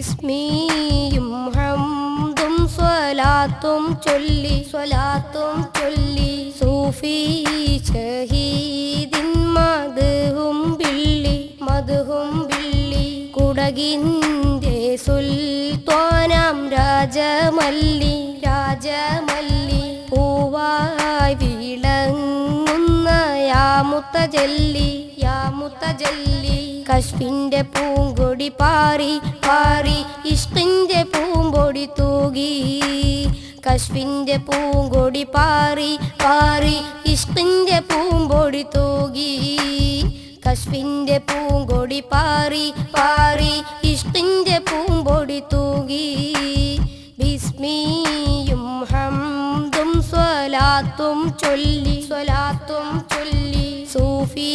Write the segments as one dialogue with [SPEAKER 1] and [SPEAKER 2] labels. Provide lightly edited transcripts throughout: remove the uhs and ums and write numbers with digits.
[SPEAKER 1] ബിസ്മിയും ഹംദും സ്വലാത്തും ചൊല്ലി സൂഫി ഷഹീദിൻ മദ്ഹും ബില്ലി കുടകിൻ്റെ സുൽത്താനാം രാജമല്ലി പൂവായി വിളങ്ങുന്ന യാ മുത്തജല്ലി കശ്ഫിന്റെ പൂങ്കൊടി പാറി ഇഷ്കിന്റെ പൂമ്പൊടി തൂകി കശ്ഫിന്റെ പൂങ്കൊടി പാറി ഇഷ്കിന്റെ പൂമ്പൊടി തൂകി കശ്ഫിന്റെ പൂങ്കൊടി പാറി ഇഷ്കിന്റെ പൂമ്പൊടി തൂകി ബിസ്മിയും ഹംദും സ്വലാത്തും ചൊല്ലി സൂഫി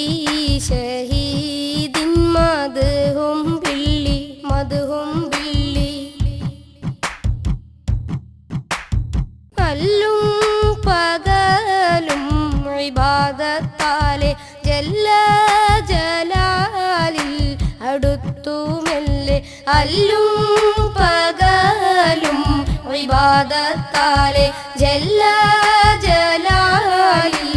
[SPEAKER 1] ഷഹീദിൻ മദ്ഹും ബില്ലി അല്ലും പകലും ഇബാദത്താലെ ജല്ല ജലാലിൽ അടുത്തുമെല്ലെ അല്ലും പകലും ഇബാദത്താലെ ജല്ല ജലാലിൽ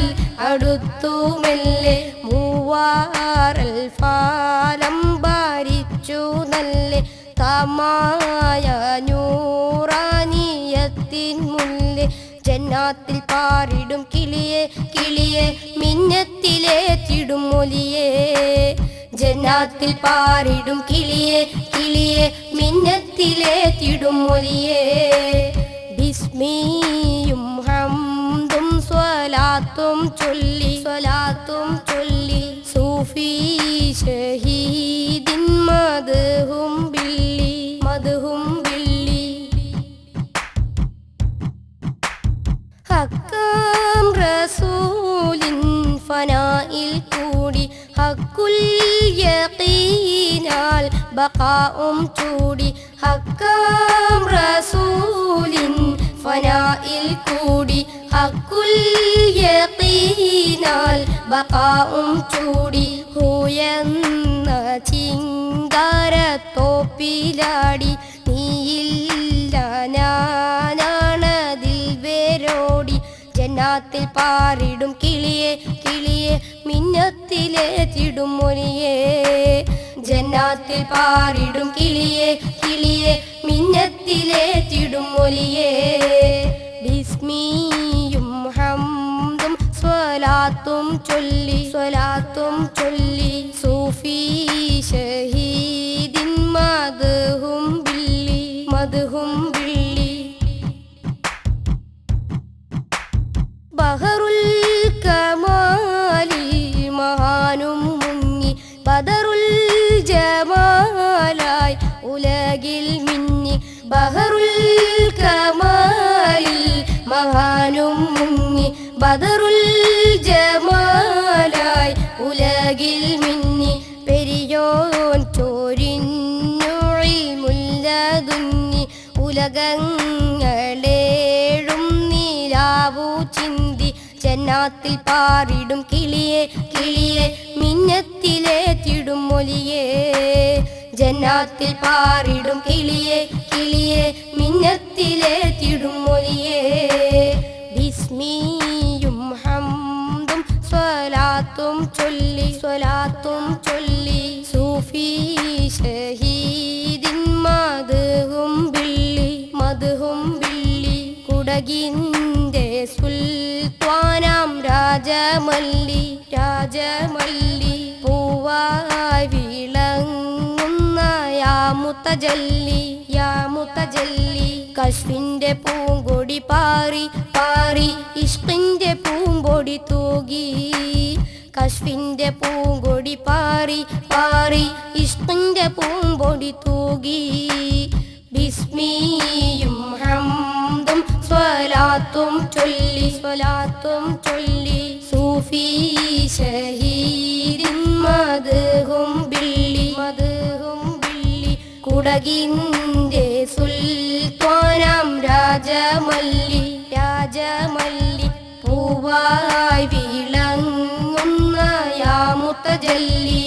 [SPEAKER 1] അടുത്തുമെല്ലെ മൂവാറൽ ഫാലം ഭരിച്ചു നല്ലെ തമായ നൂറാനിയത്തിൻ മുല്ലേ ജന്നാത്തിൽ പാറിടും കിളിയെ മിന്നത്തിലേറ്റിടും മൊലിയേ ജന്നാത്തിൽ പാറിടും കിളിയെ മിന്നത്തിലേറ്റിടും മൊലിയേ ബിസ്മിയും ഹംദും സ്വലാത്തും ചൊല്ലി സൂഫി ഷഹീദിൻ മദ്ഹും ബില്ലി ഹക്കാം റസൂലിൻ ഫനായിൽ കൂടി ഹക്കുൽ യഖീനാൽ ബഖാഉം ചൂടി ഹക്കാം റസൂലിൻ ഫനായിൽ കൂടി ഹക്കുൽ യഖീനാൽ ബഖാഉം ചൂടി ഹുയെന്ന ചിങ്കാരത്തോപ്പിലാടി നീയില്ല ഞാനാണതിൽ വേരോടി ജന്നാത്തിൽ പാറിടും കിളിയെ മിന്നത്തിലേറ്റിടും മൊലിയേ ജന്നാത്തിൽ പാറിടും കിളിയെ മിന്നത്തിലേറ്റിടും മൊലിയേ ബിസ്മിയും ഹംദും സ്വലാത്തും ചൊല്ലി സൂഫി ഷഹീദിൻ മദ്ഹും ബില്ലി ബഹറുൽ കമാലി മഹാനും മുങ്ങി ബദറുൽ ജമാലായി ഉലകിൽ മിന്നി ബഹറുൽ കമാലിൽ മഹാനും മുങ്ങി ബദറുൽ ജമാലായി ഉലകിൽ മിന്നി പെരിയോൻ ചോരിഞ്ഞു ഇൽമുല്ലദുന്നി ഉലകങ്ങളേഴും നീലാവു ചിന്തി ജന്നാത്തിൽ പാറിടും കിളിയെ മിന്നത്തിലേറ്റിടും മൊലിയേ ജന്നാത്തിൽ പാറിടും കിളിയെ മിന്നത്തിലേറ്റിടും മൊലിയേ ബിസ്മിയും ഹംദും സ്വലാത്തും ചൊല്ലി സൂഫി ഷഹീദിൻ മദ്ഹും ബില്ലി കുടകിൻ്റെ സുൽത്താനാം രാജമല്ലി പൂവായി വിളങ്ങുന്ന യാ മുത്തജല്ലി കശ്ഫിന്റെ പൂങ്കൊടി പാറി ഇഷ്കിന്റെ പൂമ്പൊടി തൂകി കശ്ഫിന്റെ പൂങ്കൊടി പാറി ഇഷ്കിന്റെ പൂമ്പൊടി തൂകി ബിസ്മിയും ഹംദും സ്വലാത്തും ചൊല്ലി സൂഫി ഷഹീദിൻ മദ്ഹും ബില്ലി കുടകിൻ്റെ സുൽത്താനാം രാജമല്ലി പൂവായി വിളങ്ങുന്ന യാ മുത്തജല്ലി